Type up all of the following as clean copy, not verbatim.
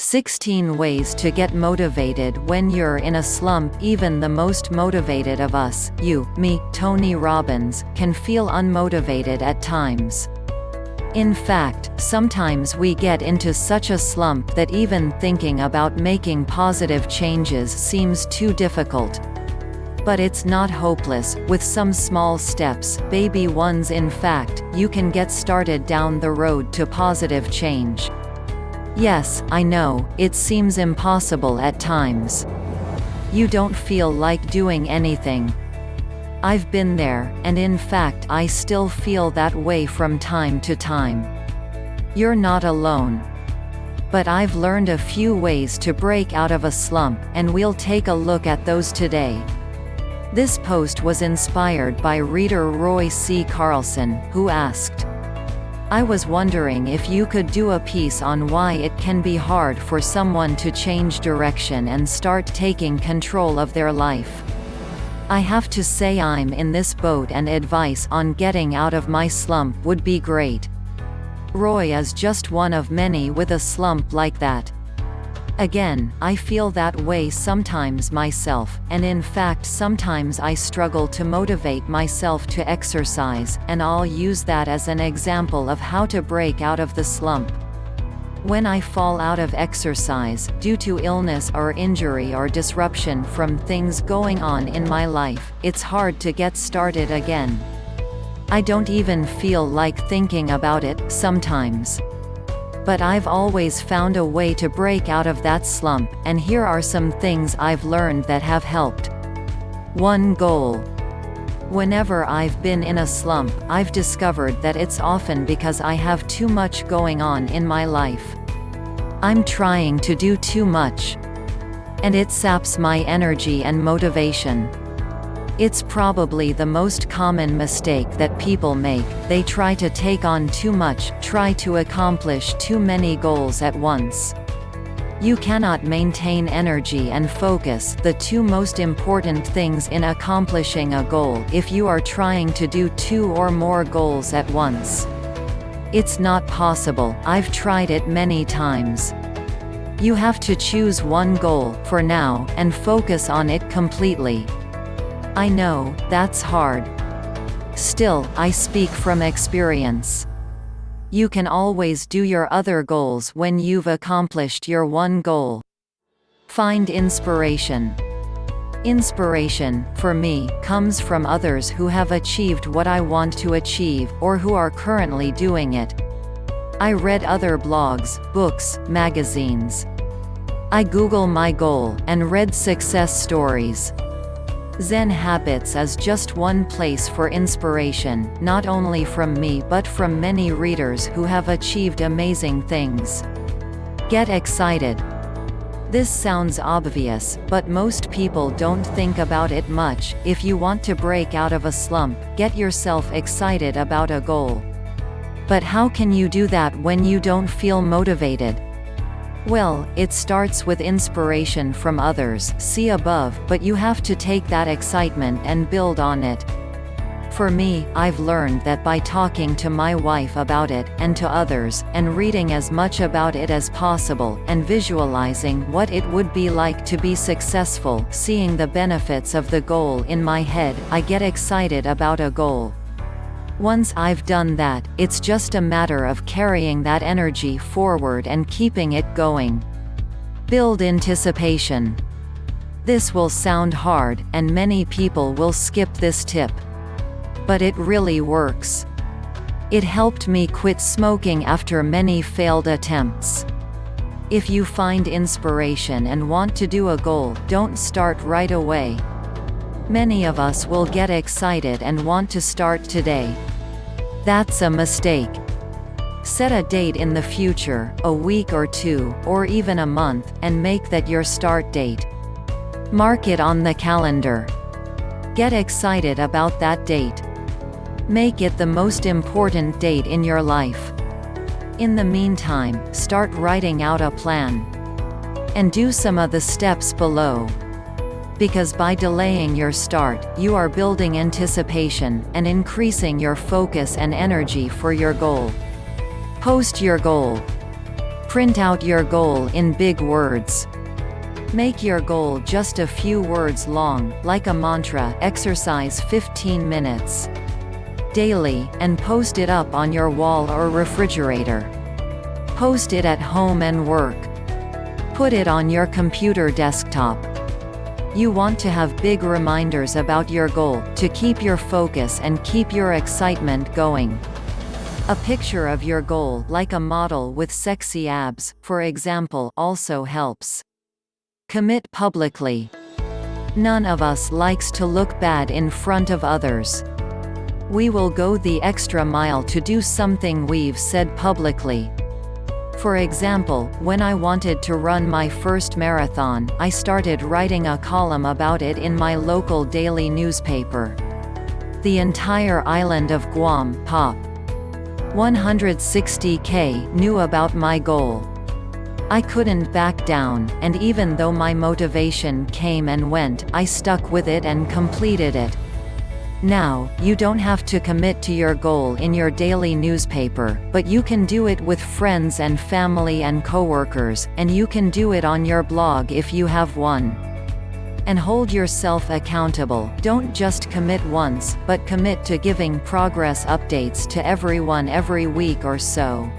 16 Ways to Get Motivated When You're in a Slump. Even the most motivated of us, you, me, Tony Robbins, can feel unmotivated at times. In fact, sometimes we get into such a slump that even thinking about making positive changes seems too difficult. But it's not hopeless. With some small steps, baby ones in fact, you can get started down the road to positive change. Yes, I know, it seems impossible at times. You don't feel like doing anything. I've been there, and in fact I still feel that way from time to time. You're not alone. But I've learned a few ways to break out of a slump, and we'll take a look at those today. This post was inspired by reader Roy C. Carlson, who asked, I was wondering if you could do a piece on why it can be hard for someone to change direction and start taking control of their life. I have to say I'm in this boat and advice on getting out of my slump would be great. Roy is just one of many with a slump like that. Again, I feel that way sometimes myself, and in fact sometimes I struggle to motivate myself to exercise, and I'll use that as an example of how to break out of the slump. When I fall out of exercise, due to illness or injury or disruption from things going on in my life, it's hard to get started again. I don't even feel like thinking about it, sometimes. But I've always found a way to break out of that slump, and here are some things I've learned that have helped. 1. Goal. Whenever I've been in a slump, I've discovered that it's often because I have too much going on in my life. I'm trying to do too much. And it saps my energy and motivation. It's probably the most common mistake that people make. They try to take on too much, try to accomplish too many goals at once. You cannot maintain energy and focus, the two most important things in accomplishing a goal, if you are trying to do 2 or more goals at once. It's not possible. I've tried it many times. You have to choose one goal, for now, and focus on it completely. I know, that's hard. Still, I speak from experience. You can always do your other goals when you've accomplished your one goal. Find inspiration. Inspiration, for me, comes from others who have achieved what I want to achieve, or who are currently doing it. I read other blogs, books, magazines. I Google my goal, and read success stories. Zen Habits is just one place for inspiration, not only from me but from many readers who have achieved amazing things. Get excited. This sounds obvious, but most people don't think about it much. If you want to break out of a slump, get yourself excited about a goal. But how can you do that when you don't feel motivated? Well, it starts with inspiration from others, see above, but you have to take that excitement and build on it. For me, I've learned that by talking to my wife about it, and to others, and reading as much about it as possible, and visualizing what it would be like to be successful, seeing the benefits of the goal in my head, I get excited about a goal. Once I've done that, it's just a matter of carrying that energy forward and keeping it going. Build anticipation. This will sound hard, and many people will skip this tip. But it really works. It helped me quit smoking after many failed attempts. If you find inspiration and want to do a goal, don't start right away. Many of us will get excited and want to start today. That's a mistake. Set a date in the future, a week or 2, or even a month, and make that your start date. Mark it on the calendar. Get excited about that date. Make it the most important date in your life. In the meantime, start writing out a plan. And do some of the steps below. Because by delaying your start, you are building anticipation, and increasing your focus and energy for your goal. Post your goal. Print out your goal in big words. Make your goal just a few words long, like a mantra. Exercise 15 minutes daily, and post it up on your wall or refrigerator. Post it at home and work. Put it on your computer desktop. You want to have big reminders about your goal, to keep your focus and keep your excitement going. A picture of your goal, like a model with sexy abs, for example, also helps. Commit publicly. None of us likes to look bad in front of others. We will go the extra mile to do something we've said publicly. For example, when I wanted to run my first marathon, I started writing a column about it in my local daily newspaper. The entire island of Guam, Pop. 160K, knew about my goal. I couldn't back down, and even though my motivation came and went, I stuck with it and completed it. Now, you don't have to commit to your goal in your daily newspaper, but you can do it with friends and family and coworkers, and you can do it on your blog if you have one. And hold yourself accountable. Don't just commit once, but commit to giving progress updates to everyone every week or so.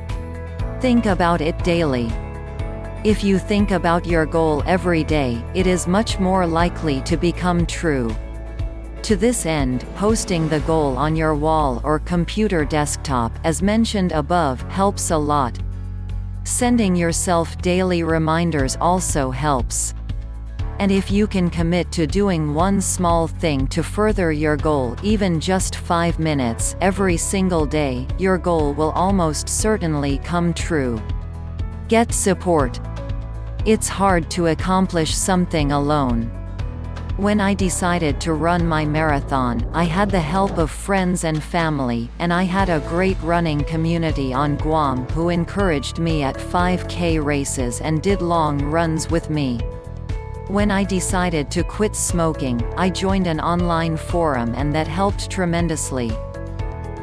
Think about it daily. If you think about your goal every day, it is much more likely to become true. To this end, posting the goal on your wall or computer desktop, as mentioned above, helps a lot. Sending yourself daily reminders also helps. And if you can commit to doing one small thing to further your goal, even just 5 minutes every single day, your goal will almost certainly come true. Get support. It's hard to accomplish something alone. When I decided to run my marathon, I had the help of friends and family, and I had a great running community on Guam who encouraged me at 5K races and did long runs with me. When I decided to quit smoking, I joined an online forum, and that helped tremendously.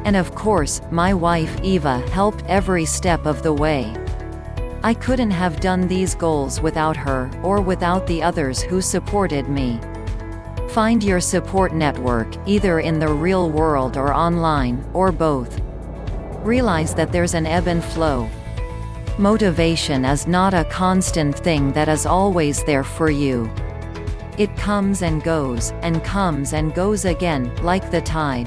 And of course, my wife Eva helped every step of the way. I couldn't have done these goals without her, or without the others who supported me. Find your support network, either in the real world or online, or both. Realize that there's an ebb and flow. Motivation is not a constant thing that is always there for you. It comes and goes again, like the tide.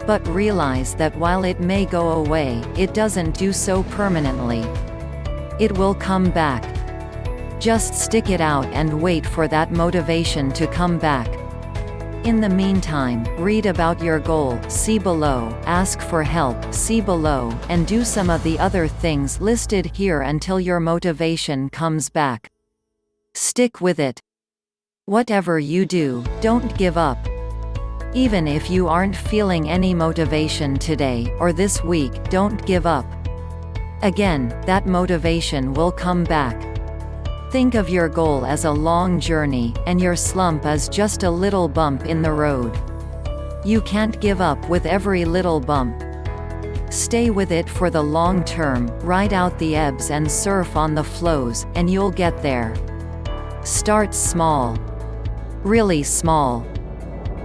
But realize that while it may go away, it doesn't do so permanently. It will come back. Just stick it out and wait for that motivation to come back. In the meantime, read about your goal, see below, ask for help, see below, and do some of the other things listed here until your motivation comes back. Stick with it. Whatever you do, don't give up. Even if you aren't feeling any motivation today, or this week, don't give up. Again, that motivation will come back. Think of your goal as a long journey, and your slump as just a little bump in the road. You can't give up with every little bump. Stay with it for the long term, ride out the ebbs and surf on the flows, and you'll get there. Start small. Really small.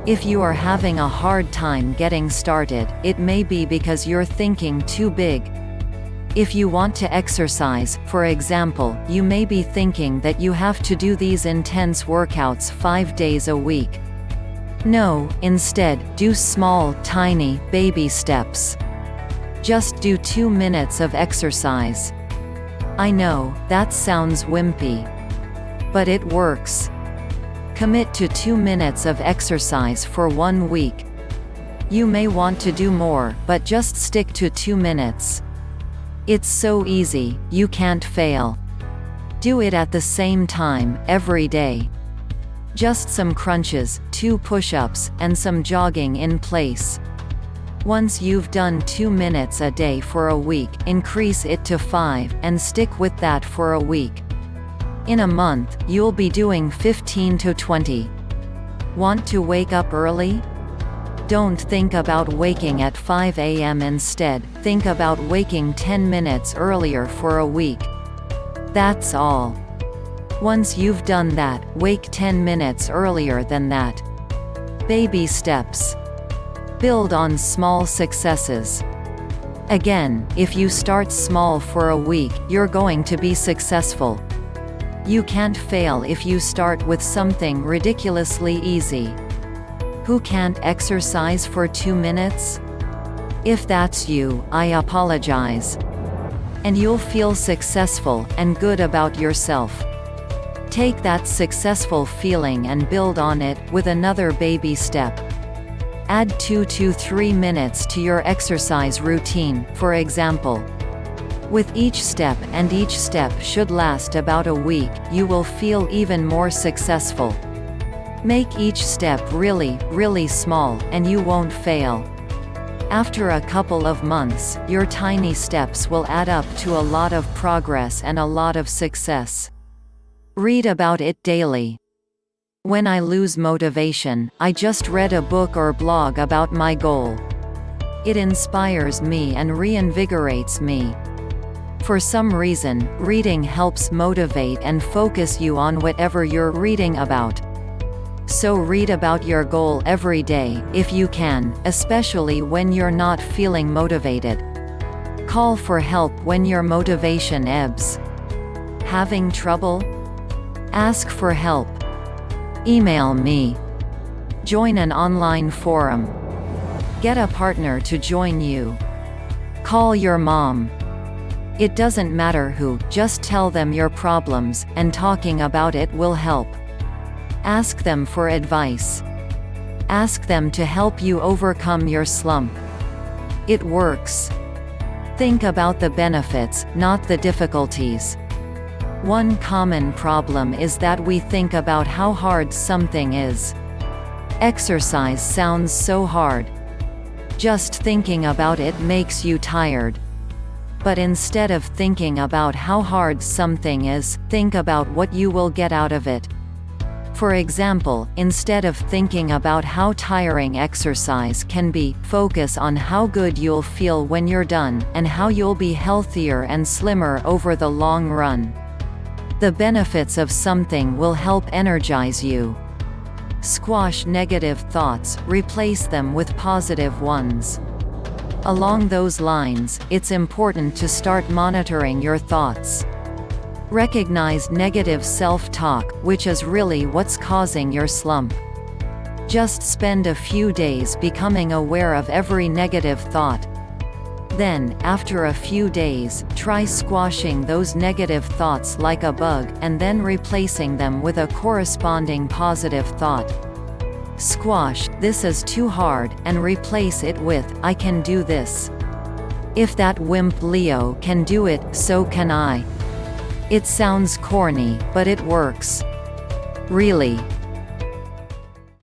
If you are having a hard time getting started, it may be because you're thinking too big. If you want to exercise, for example, you may be thinking that you have to do these intense workouts 5 days a week. No, instead, do small, tiny, baby steps. Just do 2 minutes of exercise. I know, that sounds wimpy. But it works. Commit to 2 minutes of exercise for 1 week. You may want to do more, but just stick to 2 minutes. It's so easy, you can't fail. Do it at the same time, every day. Just some crunches, 2 push-ups, and some jogging in place. Once you've done 2 minutes a day for a week, increase it to 5, and stick with that for a week. In a month, you'll be doing 15 to 20. Want to wake up early? Don't think about waking at 5 a.m. instead, think about waking 10 minutes earlier for a week. That's all. Once you've done that, wake 10 minutes earlier than that. Baby steps. Build on small successes. Again, if you start small for a week, you're going to be successful. You can't fail if you start with something ridiculously easy. Who can't exercise for 2 minutes? If that's you, I apologize. And you'll feel successful and good about yourself. Take that successful feeling and build on it with another baby step. Add 2 to 3 minutes to your exercise routine, for example. With each step, and each step should last about a week, you will feel even more successful. Make each step really, really small, and you won't fail. After a couple of months, your tiny steps will add up to a lot of progress and a lot of success. Read about it daily. When I lose motivation, I just read a book or blog about my goal. It inspires me and reinvigorates me. For some reason, reading helps motivate and focus you on whatever you're reading about. So read about your goal every day, if you can, especially when you're not feeling motivated. Call for help when your motivation ebbs. Having trouble? Ask for help. Email me. Join an online forum. Get a partner to join you. Call your mom. It doesn't matter who, just tell them your problems, and talking about it will help. Ask them for advice. Ask them to help you overcome your slump. It works. Think about the benefits, not the difficulties. One common problem is that we think about how hard something is. Exercise sounds so hard. Just thinking about it makes you tired. But instead of thinking about how hard something is, think about what you will get out of it. For example, instead of thinking about how tiring exercise can be, focus on how good you'll feel when you're done, and how you'll be healthier and slimmer over the long run. The benefits of something will help energize you. Squash negative thoughts, replace them with positive ones. Along those lines, it's important to start monitoring your thoughts. Recognize negative self-talk, which is really what's causing your slump. Just spend a few days becoming aware of every negative thought. Then, after a few days, try squashing those negative thoughts like a bug, and then replacing them with a corresponding positive thought. Squash, "This is too hard," and replace it with, "I can do this. If that wimp Leo can do it, so can I." It sounds corny, but it works. Really.